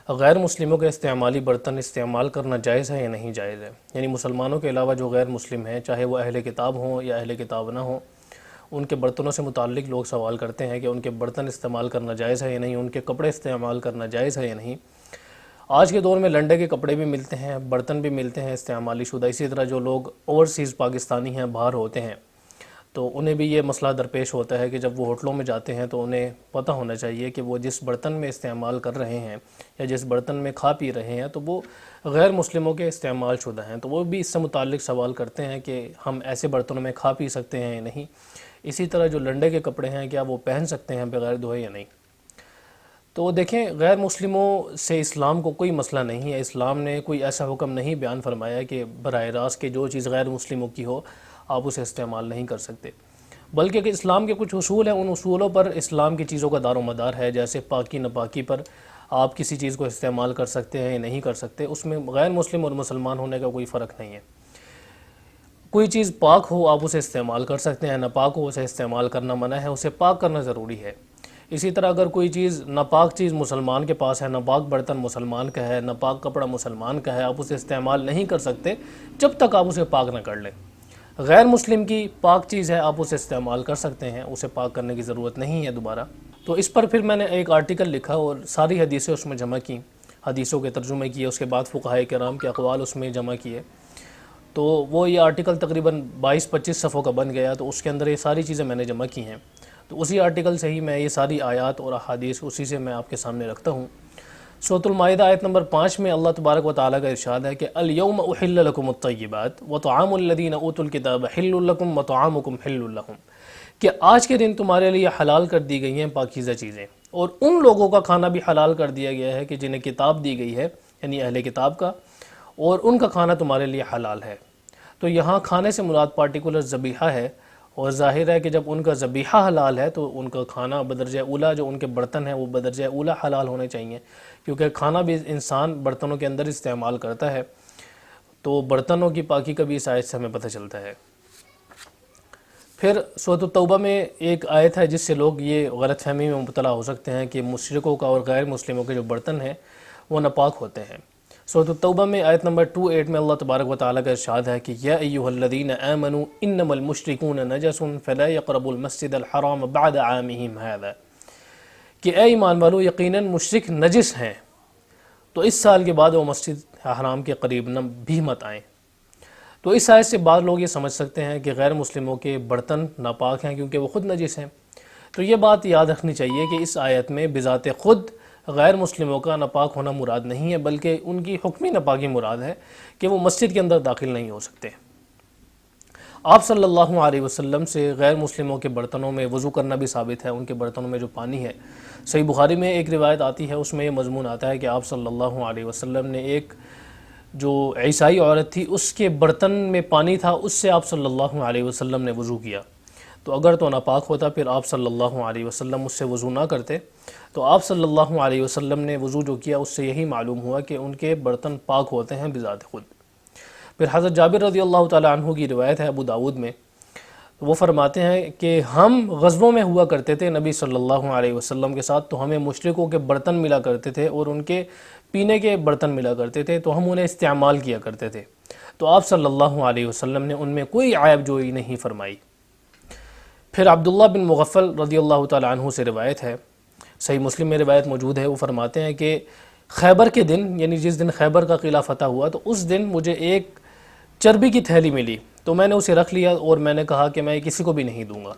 غیر مسلموں کے استعمالی برتن استعمال کرنا جائز ہے یا نہیں جائز ہے؟ یعنی مسلمانوں کے علاوہ جو غیر مسلم ہیں، چاہے وہ اہل کتاب ہوں یا اہل کتاب نہ ہوں، ان کے برتنوں سے متعلق لوگ سوال کرتے ہیں کہ ان کے برتن استعمال کرنا جائز ہے یا نہیں، ان کے کپڑے استعمال کرنا جائز ہے یا نہیں۔ آج کے دور میں لنڈے کے کپڑے بھی ملتے ہیں، برتن بھی ملتے ہیں استعمالی شدہ۔ اسی طرح جو لوگ اوورسیز پاکستانی ہیں، باہر ہوتے ہیں، تو انہیں بھی یہ مسئلہ درپیش ہوتا ہے کہ جب وہ ہوٹلوں میں جاتے ہیں تو انہیں پتہ ہونا چاہیے کہ وہ جس برتن میں استعمال کر رہے ہیں یا جس برتن میں کھا پی رہے ہیں تو وہ غیر مسلموں کے استعمال شدہ ہیں، تو وہ بھی اس سے متعلق سوال کرتے ہیں کہ ہم ایسے برتنوں میں کھا پی سکتے ہیں یا نہیں۔ اسی طرح جو لنڈے کے کپڑے ہیں، کیا وہ پہن سکتے ہیں بغیر دھوئے یا نہیں؟ تو دیکھیں، غیر مسلموں سے اسلام کو کوئی مسئلہ نہیں ہے۔ اسلام نے کوئی ایسا حکم نہیں بیان فرمایا کہ براہ راست کہ جو چیز غیر مسلموں کی ہو آپ اسے استعمال نہیں کر سکتے، بلکہ کہ اسلام کے کچھ اصول ہیں، ان اصولوں پر اسلام کی چیزوں کا دار و مدار ہے۔ جیسے پاکی ناپاکی پر آپ کسی چیز کو استعمال کر سکتے ہیں یا نہیں کر سکتے، اس میں غیر مسلم اور مسلمان ہونے کا کوئی فرق نہیں ہے۔ کوئی چیز پاک ہو آپ اسے استعمال کر سکتے ہیں، ناپاک ہو اسے استعمال کرنا منع ہے، اسے پاک کرنا ضروری ہے۔ اسی طرح اگر کوئی چیز ناپاک چیز مسلمان کے پاس ہے، ناپاک برتن مسلمان کا ہے، ناپاک کپڑا مسلمان کا ہے، آپ اسے استعمال نہیں کر سکتے جب تک آپ اسے پاک نہ کر لیں۔ غیر مسلم کی پاک چیز ہے، آپ اسے استعمال کر سکتے ہیں، اسے پاک کرنے کی ضرورت نہیں ہے دوبارہ۔ تو اس پر پھر میں نے ایک آرٹیکل لکھا اور ساری حدیثیں اس میں جمع کی، حدیثوں کے ترجمے کیے، اس کے بعد فقہائے کرام کے اقوال اس میں جمع کیے۔ تو وہ یہ آرٹیکل تقریباً 22-25 صفحوں کا بن گیا، تو اس کے اندر یہ ساری چیزیں میں نے جمع کی ہیں۔ تو اسی آرٹیکل سے ہی میں یہ ساری آیات اور احادیث اسی سے میں آپ کے سامنے رکھتا ہوں۔ سورۃ المائدہ آیت نمبر 5 میں اللہ تبارک و تعالیٰ کا ارشاد ہے کہ الیوم احل لکم الطیبات وطعام الذین اوتوا الکتاب حل لکم وطعامکم حل لہم، کہ آج کے دن تمہارے لیے حلال کر دی گئی ہیں پاکیزہ چیزیں، اور ان لوگوں کا کھانا بھی حلال کر دیا گیا ہے کہ جنہیں کتاب دی گئی ہے، یعنی اہل کتاب کا، اور ان کا کھانا تمہارے لیے حلال ہے۔ تو یہاں کھانے سے مراد پارٹیکولر ذبیحہ ہے، اور ظاہر ہے کہ جب ان کا ذبیحہ حلال ہے تو ان کا کھانا بدرجہ اولیٰ، جو ان کے برتن ہیں وہ بدرجہ اولیٰ حلال ہونے چاہیے، کیونکہ کھانا بھی انسان برتنوں کے اندر استعمال کرتا ہے، تو برتنوں کی پاکی کا بھی اس آیت سے ہمیں پتہ چلتا ہے۔ پھر سورۃ التوبہ میں ایک آیت ہے جس سے لوگ یہ غلط فہمی میں مبتلا ہو سکتے ہیں کہ مشرکوں کا اور غیر مسلموں کے جو برتن ہیں وہ ناپاک ہوتے ہیں۔ سورۃ التوبہ میں آیت نمبر 28 میں اللہ تبارک و تعالیٰ کا ارشاد ہے کہ یا ایھا الذین آمنوا انما المشرکون نجس فلا یقربوا المسجد الحرام بعد عامہم ھذا، کہ اے ایمان والو، یقیناً مشرک نجس ہیں، تو اس سال کے بعد وہ مسجد حرام کے قریب بھی مت آئیں۔ تو اس آیت سے بعض لوگ یہ سمجھ سکتے ہیں کہ غیر مسلموں کے برتن ناپاک ہیں کیونکہ وہ خود نجس ہیں۔ تو یہ بات یاد رکھنی چاہیے کہ اس آیت میں بذات خود غیر مسلموں کا ناپاک ہونا مراد نہیں ہے، بلکہ ان کی حکمی ناپاکی مراد ہے کہ وہ مسجد کے اندر داخل نہیں ہو سکتے۔ آپ صلی اللہ علیہ وسلم سے غیر مسلموں کے برتنوں میں وضو کرنا بھی ثابت ہے، ان کے برتنوں میں جو پانی ہے۔ صحیح بخاری میں ایک روایت آتی ہے، اس میں یہ مضمون آتا ہے کہ آپ صلی اللہ علیہ وسلم نے ایک جو عیسائی عورت تھی اس کے برتن میں پانی تھا، اس سے آپ صلی اللہ علیہ وسلم نے وضو کیا۔ تو اگر تو ناپاک ہوتا پھر آپ صلی اللہ علیہ وسلم اس سے وضو نہ کرتے، تو آپ صلی اللہ علیہ وسلم نے وضو جو کیا اس سے یہی معلوم ہوا کہ ان کے برتن پاک ہوتے ہیں بذات خود۔ پھر حضرت جابر رضی اللہ تعالی عنہ کی روایت ہے ابو داود میں، وہ فرماتے ہیں کہ ہم غزووں میں ہوا کرتے تھے نبی صلی اللہ علیہ وسلم کے ساتھ، تو ہمیں مشرکوں کے برتن ملا کرتے تھے اور ان کے پینے کے برتن ملا کرتے تھے، تو ہم انہیں استعمال کیا کرتے تھے، تو آپ صلی اللہ علیہ وسلم نے ان میں کوئی عیب جوئی نہیں فرمائی۔ پھر عبداللہ بن مغفل رضی اللہ تعالی عنہ سے روایت ہے، صحیح مسلم میں روایت موجود ہے، وہ فرماتے ہیں کہ خیبر کے دن، یعنی جس دن خیبر کا قلعہ فتح ہوا، تو اس دن مجھے ایک چربی کی تھیلی ملی، تو میں نے اسے رکھ لیا اور میں نے کہا کہ میں کسی کو بھی نہیں دوں گا۔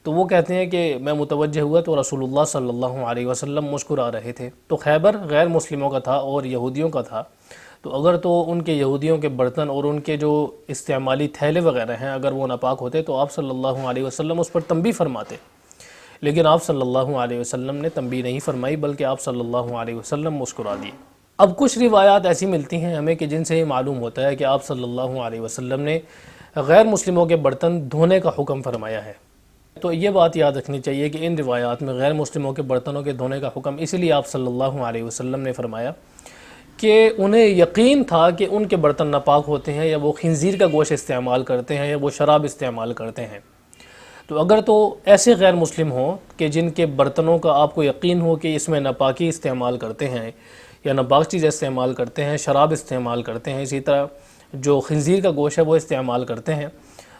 تو وہ کہتے ہیں کہ میں متوجہ ہوا تو رسول اللہ صلی اللہ علیہ وسلم مسکرا رہے تھے۔ تو خیبر غیر مسلموں کا تھا اور یہودیوں کا تھا، تو اگر تو ان کے یہودیوں کے برتن اور ان کے جو استعمالی تھیلے وغیرہ ہیں اگر وہ ناپاک ہوتے تو آپ صلی اللہ علیہ وسلم اس پر تنبیہ فرماتے، لیکن آپ صلی اللہ علیہ وسلم نے تنبیہ نہیں فرمائی، بلکہ آپ صلی اللہ علیہ وسلم مسکرا دیے۔ اب کچھ روایات ایسی ملتی ہیں ہمیں کہ جن سے یہ معلوم ہوتا ہے کہ آپ صلی اللہ علیہ وسلم نے غیر مسلموں کے برتن دھونے کا حکم فرمایا ہے۔ تو یہ بات یاد رکھنی چاہیے کہ ان روایات میں غیر مسلموں کے برتنوں کے دھونے کا حکم اسی لیے آپ صلی اللہ علیہ وسلم نے فرمایا کہ انہیں یقین تھا کہ ان کے برتن ناپاک ہوتے ہیں، یا وہ خنزیر کا گوشت استعمال کرتے ہیں، یا وہ شراب استعمال کرتے ہیں۔ تو اگر تو ایسے غیر مسلم ہوں کہ جن کے برتنوں کا آپ کو یقین ہو کہ اس میں ناپاکی استعمال کرتے ہیں یا ناپاک چیزیں استعمال کرتے ہیں، شراب استعمال کرتے ہیں، اسی طرح جو خنزیر کا گوشت ہے وہ استعمال کرتے ہیں،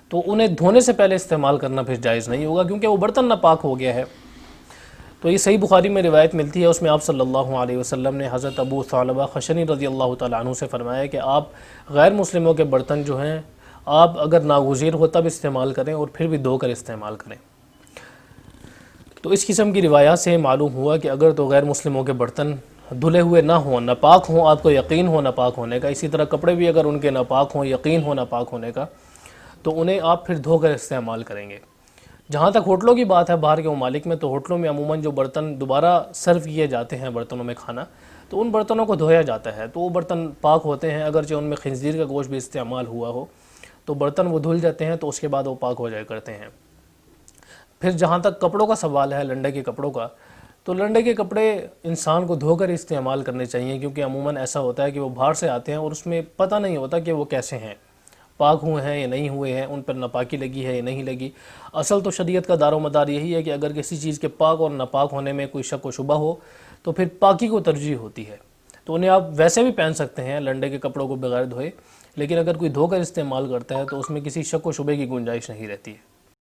تو انہیں دھونے سے پہلے استعمال کرنا پھر جائز نہیں ہوگا، کیونکہ وہ برتن ناپاک ہو گیا ہے۔ تو یہ صحیح بخاری میں روایت ملتی ہے، اس میں آپ صلی اللہ علیہ وسلم نے حضرت ابو ثعلبہ خشنی رضی اللہ تعالیٰ عنہ سے فرمایا کہ آپ غیر مسلموں کے برتن جو ہیں آپ اگر ناگزیر ہو تب استعمال کریں اور پھر بھی دھو کر استعمال کریں۔ تو اس قسم کی روایات سے معلوم ہوا کہ اگر تو غیر مسلموں کے برتن دھلے ہوئے نہ ہوں، ناپاک ہوں، آپ کو یقین ہو ناپاک ہونے کا، اسی طرح کپڑے بھی اگر ان کے ناپاک ہوں، یقین ہو ناپاک ہونے کا، تو انہیں آپ پھر دھو کر استعمال کریں گے۔ جہاں تک ہوٹلوں کی بات ہے باہر کے ممالک میں، تو ہوٹلوں میں عموماً جو برتن دوبارہ سرو کیے جاتے ہیں برتنوں میں کھانا، تو ان برتنوں کو دھویا جاتا ہے، تو وہ برتن پاک ہوتے ہیں، اگرچہ ان میں خنزیر کا گوشت بھی استعمال ہوا ہو تو برتن وہ دھل جاتے ہیں، تو اس کے بعد وہ پاک ہو جایا کرتے ہیں۔ پھر جہاں تک کپڑوں کا سوال ہے، لنڈے کے کپڑوں کا، تو لنڈے کے کپڑے انسان کو دھو کر استعمال کرنے چاہیے، کیونکہ عموماً ایسا ہوتا ہے کہ وہ باہر سے آتے ہیں اور اس میں پتہ نہیں ہوتا کہ وہ کیسے ہیں، پاک ہوئے ہیں یا نہیں ہوئے ہیں، ان پر ناپاکی لگی ہے یا نہیں لگی۔ اصل تو شریعت کا دار و مدار یہی ہے کہ اگر کسی چیز کے پاک اور ناپاک ہونے میں کوئی شک و شبہ ہو تو پھر پاکی کو ترجیح ہوتی ہے، تو انہیں آپ ویسے بھی پہن سکتے ہیں لنڈے کے کپڑوں کو بغیر دھوئے، لیکن اگر کوئی دھو کر استعمال کرتا ہے تو اس میں کسی شک و شبے کی گنجائش نہیں رہتی ہے۔